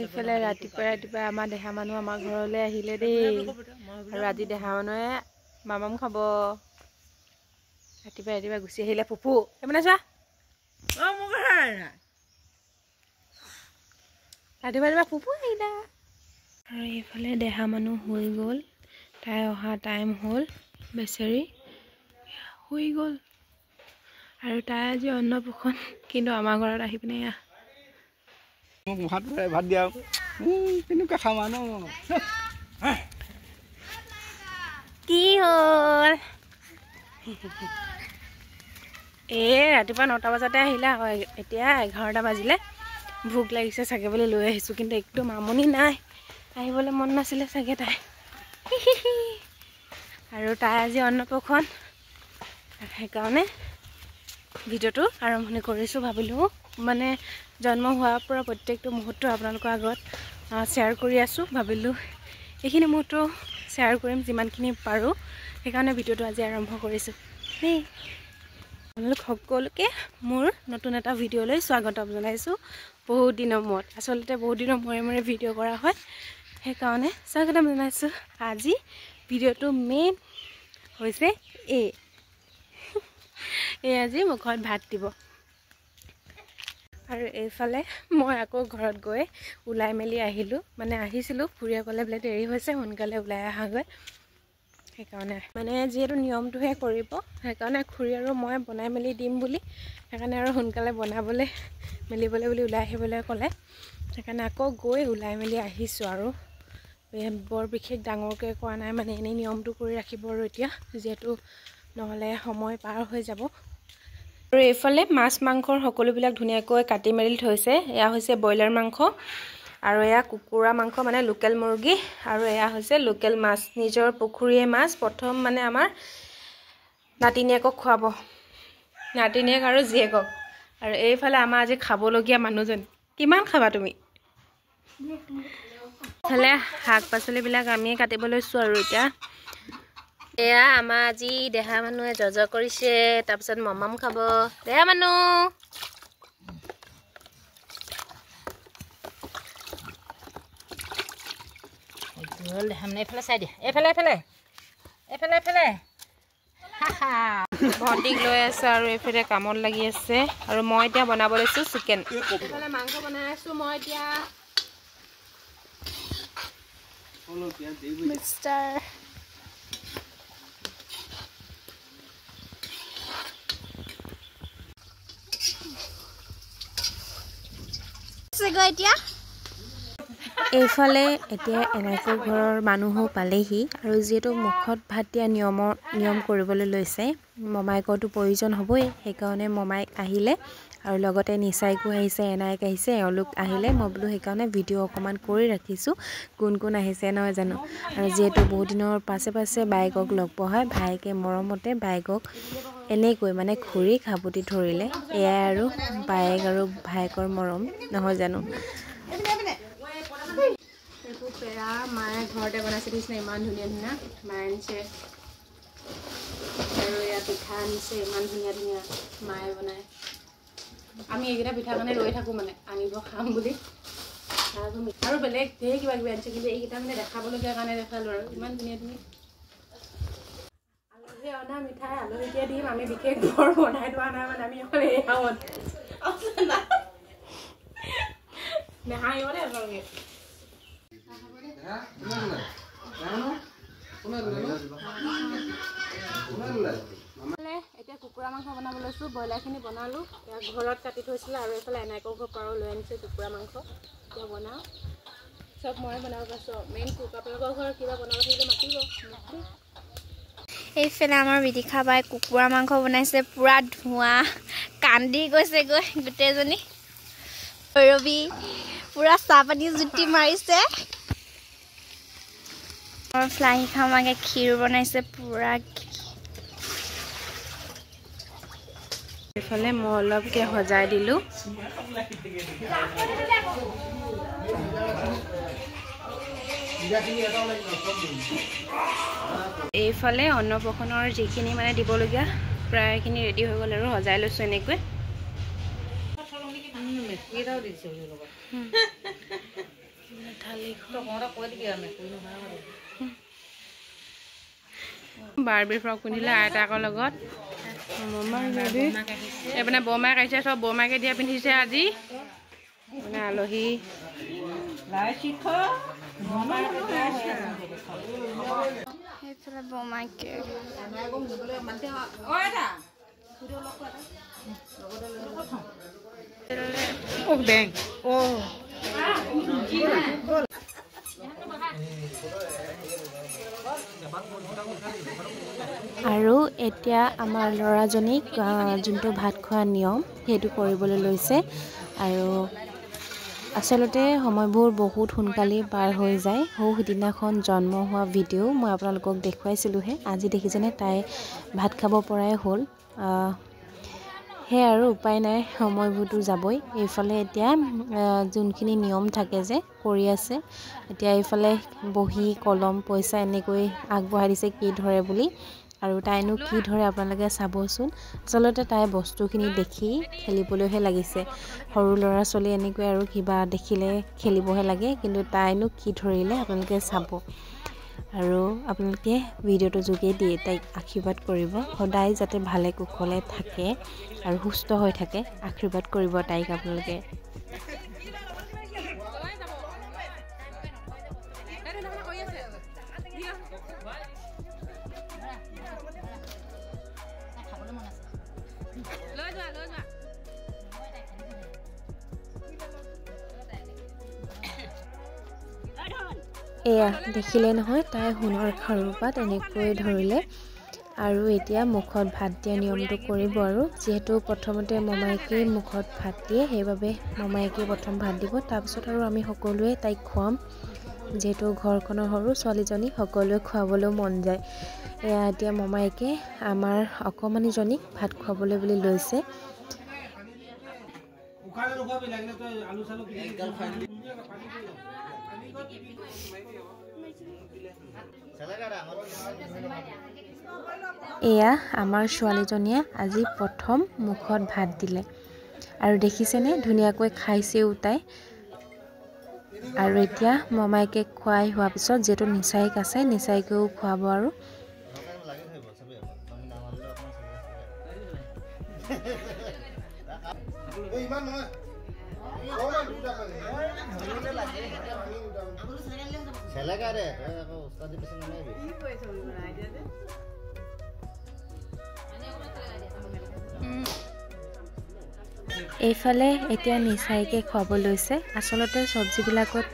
এইফালে ৰাতিপুৱা আমাৰ দেহা মানুহ আমাৰ ঘৰলৈ আহিলে দেই আৰু আজি দেহা মানুহে মামাম খাব ৰাতিপুৱা গুচি আহিলে ফুফু মানে চোৱা ৰাতিপুৱা ফুফু আহিলা আৰু এইফালে দেহা মানুহ হৈ গ'ল তাই অহা টাইম হ'ল বেচেৰি হৈ গ'ল আৰু তাই আজি অন্নপ্ৰসন কিন্তু আমাৰ ঘৰত আহি পিনে ভাত দিয়া কেনেকুৱা খামা ন কি হ'ল ৰাতিপুৱা 9টা বজাতে আহিলে আকৌ এতিয়া 11টা বাজিলে ভোক লাগিছে চাগে বুলি লৈ আহিছোঁ কিন্তু একদম আমনি নাই আহিবলৈ মন নাছিলে চাগে তাই আৰু তাই আজি অন্নপ্ৰসন সেইকাৰণে ভিডিঅ'টো আৰম্ভণি কৰিছোঁ ভাবিলোঁ মানে জন্ম হোৱাৰ পৰা প্ৰত্যেকটো মুহূৰ্ত আপোনালোকৰ আগত শ্বেয়াৰ কৰি আছোঁ ভাবিলোঁ এইখিনি মুহূৰ্ত শ্বেয়াৰ কৰিম যিমানখিনি পাৰোঁ সেইকাৰণে ভিডিঅ'টো আজি আৰম্ভ কৰিছোঁ দেই আপোনালোক সকলোকে মোৰ নতুন এটা ভিডিঅ'লৈ স্বাগতম জনাইছোঁ বহুত দিনৰ মূৰত আচলতে বহুত দিনৰ মূৰে ভিডিঅ' কৰা হয় সেইকাৰণে স্বাগতম জনাইছোঁ আজি ভিডিঅ'টো মেইন হৈছে আজি মুখত ভাত দিব আৰু এইফালে মই আকৌ ঘৰত গৈ ওলাই মেলি আহিলোঁ মানে আহিছিলোঁ খুৰীয়ে ক'লে বোলে দেৰি হৈছে সোনকালে ওলাই আহাগৈ সেইকাৰণে মানে যিহেতু নিয়মটোহে কৰিব সেইকাৰণে খুৰী আৰু মই বনাই মেলি দিম বুলি সেইকাৰণে আৰু সোনকালে বনাবলৈ মেলিবলৈ বুলি ওলাই আহিবলৈ ক'লে সেইকাৰণে আকৌ গৈ ওলাই মেলি আহিছোঁ আৰু বৰ বিশেষ ডাঙৰকৈ কৰা নাই মানে এনেই নিয়মটো কৰি ৰাখিব আৰু এতিয়া যিহেতু নহ'লে সময় পাৰ হৈ যাব আৰু এইফালে মাছ মাংসৰ সকলোবিলাক ধুনীয়াকৈ কাটি মেলি থৈছে এয়া হৈছে ব্ৰইলাৰ মাংস আৰু এয়া কুকুৰা মাংস মানে লোকেল মুৰ্গী আৰু এয়া হৈছে লোকেল মাছ নিজৰ পুখুৰীয়ে মাছ প্ৰথম মানে আমাৰ নাতিনীয়েকক খুৱাব নাতিনীয়েক আৰু জীয়েকক আৰু এইফালে আমাৰ আজি খাবলগীয়া মানুহজন কিমান খাবা তুমি এইফালে শাক পাচলিবিলাক আমি কাটিব লৈছোঁ আৰু এতিয়া এয়া আমাৰ আজি দেহা মানুহে জজ কৰিছে তাৰপিছত মামাম খাব দেহা মানুহ এইফালে চাই দিয়া এইফালে ভণ্টিক লৈ আছে আৰু এইফালে কামত লাগি আছে আৰু মই এতিয়া বনাব লৈছোঁ চিকেন এইফালে মাংস বনাই আছোঁ মই এতিয়া মিষ্টাৰ এইফালে এতিয়া এনেকৈ ঘৰৰ মানুহো পালেহি আৰু যিহেতু মুখত ভাত দিয়া নিয়ম কৰিবলৈ লৈছে মমাইকৰতো প্ৰয়োজন হ'বই সেইকাৰণে মমাইক আহিলে আৰু লগতে নিচাইকো আহিছে এনাইক আহিছে এওঁলোক আহিলে মই বোলো সেইকাৰণে ভিডিঅ' অকণমান কৰি ৰাখিছোঁ কোন আহিছে নহয় জানো আৰু যিহেতু বহুত দিনৰ পাছে বাইকক লগ পোৱা হয় ভাইকে মৰমতে বাইকক এনেকৈ মানে খুৰী খাবতি ধৰিলে এয়াই আৰু বাইক আৰু ভাইকৰ মৰম নহয় জানো পেৰা মায়ে ঘৰতে বনাইছে দিছে ইমান ধুনীয়া মায়ে আনিছে আৰু এয়া পিঠা আনিছে ইমান ধুনীয়া মায়ে বনাই আমি এইকেইটা পিঠা কাৰণে ৰৈ থাকোঁ মানে আনিব খাম বুলি আৰু বেলেগ ধেৰ কিবা কিবি আনিছে কিন্তু এইকেইটা মানে দেখাবলগীয়া কাৰণে দেখালোঁ আৰু ইমান ধুনীয়া আলহী অনা মিঠাই আলহীকে দিম আমি বিশেষ ঘৰ বনাই থোৱা নাই মানে আমি অকল এই খামত নেহাঁহিব দেই আপোনালোকে এতিয়া কুকুৰা মাংস বনাব লৈছোঁ ব্ৰইলাৰখিনি বনালোঁ ঘৰত কাটি থৈছিলোঁ আৰু এইফালে এনাইকৰ ঘৰৰ পৰাও লৈ আনিছোঁ কুকুৰা মাংস এতিয়া বনাওঁ চব মই বনাব পাইছোঁ মেইন কুক আপোনালোকৰ ঘৰত কিবা বনাব থাকিলে মাতিব এইফালে আমাৰ বিদিশা বাই কুকুৰা মাংস বনাইছে পুৰা ধোঁৱা কান্দি গৈছেগৈ গোটেইজনী ৰবি পুৰা চাহপানী জুতি মাৰিছে ফ্লাই খামাকে ক্ষীৰ বনাইছে পুৰা এইফালে মই অলপকৈ সজাই দিলোঁ এইফালে অন্নপ্ৰসনৰ যিখিনি মানে দিবলগীয়া প্ৰায়খিনি ৰেডি হৈ গ'ল আৰু সজাই লৈছোঁ এনেকৈ বাৰ্বি ফ্ৰক পিন্ধিলে আইতাকৰ লগত মানে বৰমাক আহিছে চব বৰমাকে দিয়া পিন্ধিছে আজি মানে আলহী আৰু এতিয়া আমাৰ ল'ৰাজনীক যোনটো ভাত খোৱা নিয়ম সেইটো কৰিবলৈ লৈছে আৰু আচলতে সময়বোৰ বহুত সোনকালে পাৰ হৈ যায় সৌ সিদিনাখন জন্ম হোৱা ভিডিঅ' মই আপোনালোকক দেখুৱাইছিলোঁহে আজি দেখিছেনে তাই ভাত খাব পৰাই হ'ল সেয়া আৰু উপায় নাই সময়বোৰতো যাবই এইফালে এতিয়া যোনখিনি নিয়ম থাকে যে কৰি আছে এতিয়া এইফালে বহি কলম পইচা এনেকৈ আগবঢ়াই দিছে কি ধৰে বুলি আৰু তাইনো কি ধৰে আপোনালোকে চাবচোন আচলতে তাই বস্তুখিনি দেখি খেলিবলৈহে লাগিছে সৰু ল'ৰা ছোৱালী এনেকৈ আৰু কিবা দেখিলে খেলিবহে লাগে কিন্তু তাইনো কি ধৰিলে আপোনালোকে চাব আৰু আপোনালোকে ভিডিঅ'টো যোগেদি তাইক আশীৰ্বাদ কৰিব সদায় যাতে ভালে কুশলে থাকে আৰু সুস্থ হৈ থাকে আশীৰ্বাদ কৰিব তাইক আপোনালোকে এয়া দেখিলে নহয় তাই সোণৰ খাৰুপাত এনেকৈ ধৰিলে আৰু এতিয়া মুখত ভাত দিয়া নিয়মটো কৰিব আৰু যেহেতু প্ৰথমতে মমাইকেই মুখত ভাত দিয়ে সেইবাবে মমাইকেই প্ৰথম ভাত দিব তাৰপিছত আৰু আমি সকলোৱে তাইক খুৱাম যেহেতু ঘৰখনৰ সৰু ছোৱালীজনী সকলোৱে খুৱাবলৈও মন যায় এয়া এতিয়া মমাইকে আমাৰ অকমানিজনীক ভাত খুৱাবলৈ বুলি লৈছে এয়া আমাৰ ছোৱালীজনীয়ে আজি প্ৰথম মুখত ভাত দিলে আৰু দেখিছেনে ধুনীয়াকৈ খাইছেও তাই আৰু এতিয়া মমাইকে খুৱাই হোৱাৰ পিছত যেটো নিচাইক আছে নিচাইকেও খুৱাব আৰু এইফালে এতিয়া নিচাইকে খুৱাব লৈছে আচলতে চব্জিবিলাকত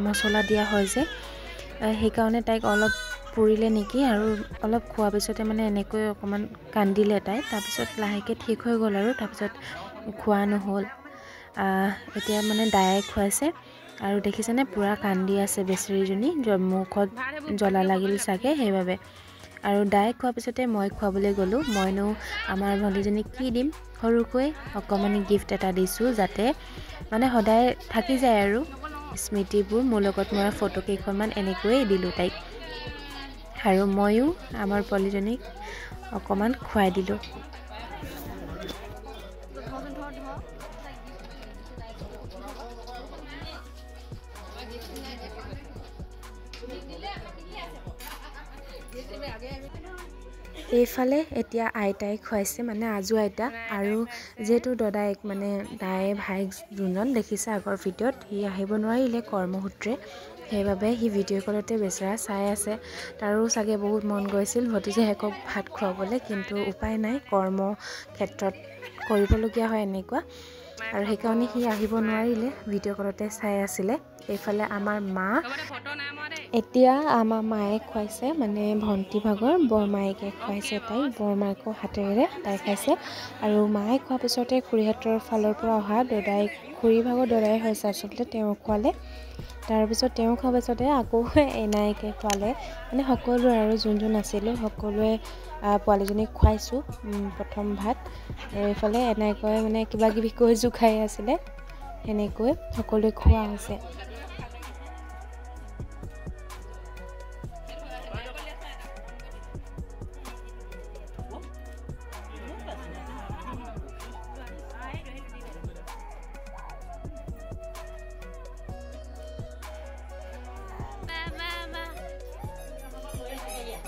মছলা দিয়া হয় যে সেইকাৰণে তাইক অলপ পুৰিলে নেকি আৰু অলপ খোৱাৰ পিছতে মানে এনেকৈ অকমান কান্দিলে তাই তাৰপিছত লাহেকে ঠিক হৈ গ'ল আৰু তাৰপিছত খোৱা নহ'ল এতিয়া মানে দায়াই খুৱাইছে আৰু দেখিছেনে পুৰা কান্দি আছে বেচেৰীজনী মুখত জ্বলা লাগিল চাগে সেইবাবে আৰু দাই খোৱাৰ পিছতে মই খুৱাবলৈ গ'লোঁ মইনো আমাৰ ভণ্টিজনীক কি দিম সৰুকৈ অকমানি গিফ্ট এটা দিছোঁ যাতে মানে সদায় থাকি যায় আৰু স্মৃতিবোৰ মোৰ লগত মৰা ফটো কেইখনমান এনেকৈয়ে দিলোঁ তাইক আৰু ময়ো আমাৰ পোৱালীজনীক অকমান খুৱাই দিলোঁ এইফালে এতিয়া আইতাই খুৱাইছে মানে আজু আইতা আৰু যেহেতু দদাইক মানে দাই ভাইক যোনজন দেখিছে আগৰ ভিডিঅ'ত সি আহিব নোৱাৰিলে কৰ্মসূত্ৰে সেইবাবে সি ভিডিঅ' কলতে বেচেৰা চাই আছে তাৰো চাগে বহুত মন গৈছিল ভতিজায়েকক ভাত খুৱাবলৈ কিন্তু উপায় নাই কৰ্ম ক্ষেত্ৰত কৰিবলগীয়া হয় এনেকুৱা আৰু সেইকাৰণে সি আহিব নোৱাৰিলে ভিডিঅ' কলতে চাই আছিলে এইফালে আমাৰ মা এতিয়া আমাৰ মায়ে খুৱাইছে মানে ভণ্টি ভাগৰ বৰমাইকে খুৱাইছে তাইক বৰমাইকৰ হাতেৰে তাই খাইছে আৰু মায়ে খোৱাৰ পিছতে খুৰীহঁতৰ ফালৰ পৰা অহা দদাই খুৰী ভাগৰ দদাই হৈছে আচলতে তেওঁ খুৱালে তাৰপিছত তেওঁ খোৱাৰ পিছতে আকৌ এনাইকে খুৱালে মানে সকলোৱে আৰু যোন আছিলোঁ সকলোৱে পোৱালীজনীক খুৱাইছোঁ প্ৰথম ভাত আৰু এইফালে এনেকৈ মানে কিবা কিবি কৈ জোখাই আছিলে সেনেকৈ সকলোৱে খোৱা হৈছে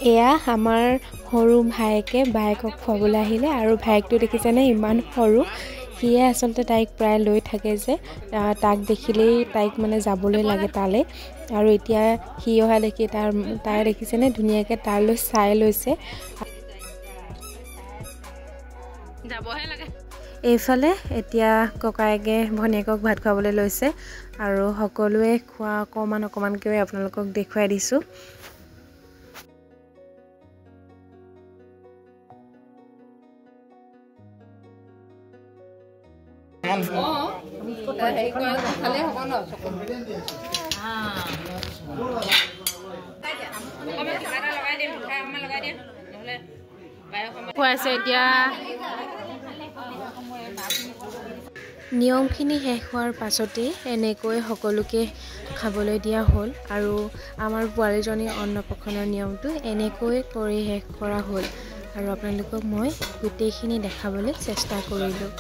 এয়া আমাৰ সৰু ভায়েকে বায়েকক খুৱাবলৈ আহিলে আৰু ভায়েকটো দেখিছেনে ইমান সৰু সিয়ে আচলতে তাইক প্ৰায় লৈ থাকে যে তাক দেখিলেই তাইক মানে যাবলৈ লাগে তালৈ আৰু এতিয়া সি অহা দেখি তাই দেখিছেনে ধুনীয়াকৈ তালৈ চাই লৈছে যাবহে লাগে এইফালে এতিয়া ককায়েকে ভনীয়েকক ভাত খুৱাবলৈ লৈছে আৰু সকলোৱে খোৱা অকণমানকৈ আপোনালোকক দেখুৱাই দিছোঁ খুৱাইছে এতিয়া নিয়মখিনি শেষ হোৱাৰ পাছতেই এনেকৈ সকলোকে খাবলৈ দিয়া হ'ল আৰু আমাৰ বোৱাৰীজনীৰ অন্নপ্ৰশনৰ নিয়মটো এনেকৈ কৰি শেষ কৰা হ'ল আৰু আপোনালোকক মই গোটেইখিনি দেখাবলৈ চেষ্টা কৰিলোঁ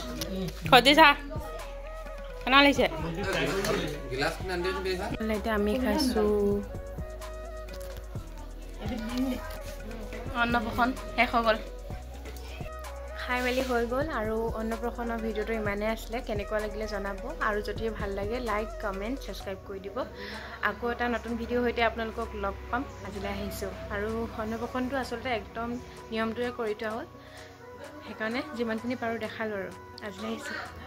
এতিয়া আমি খাইছোঁ অন্নপ্ৰশন শেষ হৈ গ'ল খাই মেলি হৈ গ'ল আৰু অন্নপ্ৰশনৰ ভিডিঅ'টো ইমানেই আছিলে কেনেকুৱা লাগিলে জনাব আৰু যদি ভাল লাগে লাইক কমেণ্ট ছাবস্ক্ৰাইব কৰি দিব আকৌ এটা নতুন ভিডিঅ'ৰ সৈতে আপোনালোকক লগ পাম আজিলৈ আহিছোঁ আৰু অন্নপ্ৰশনটো আচলতে একদম নিয়মটোৱে কৰি থোৱা হ'ল সেইকাৰণে যিমানখিনি পাৰোঁ দেখালোঁ আৰু আজিলৈ আহিছোঁ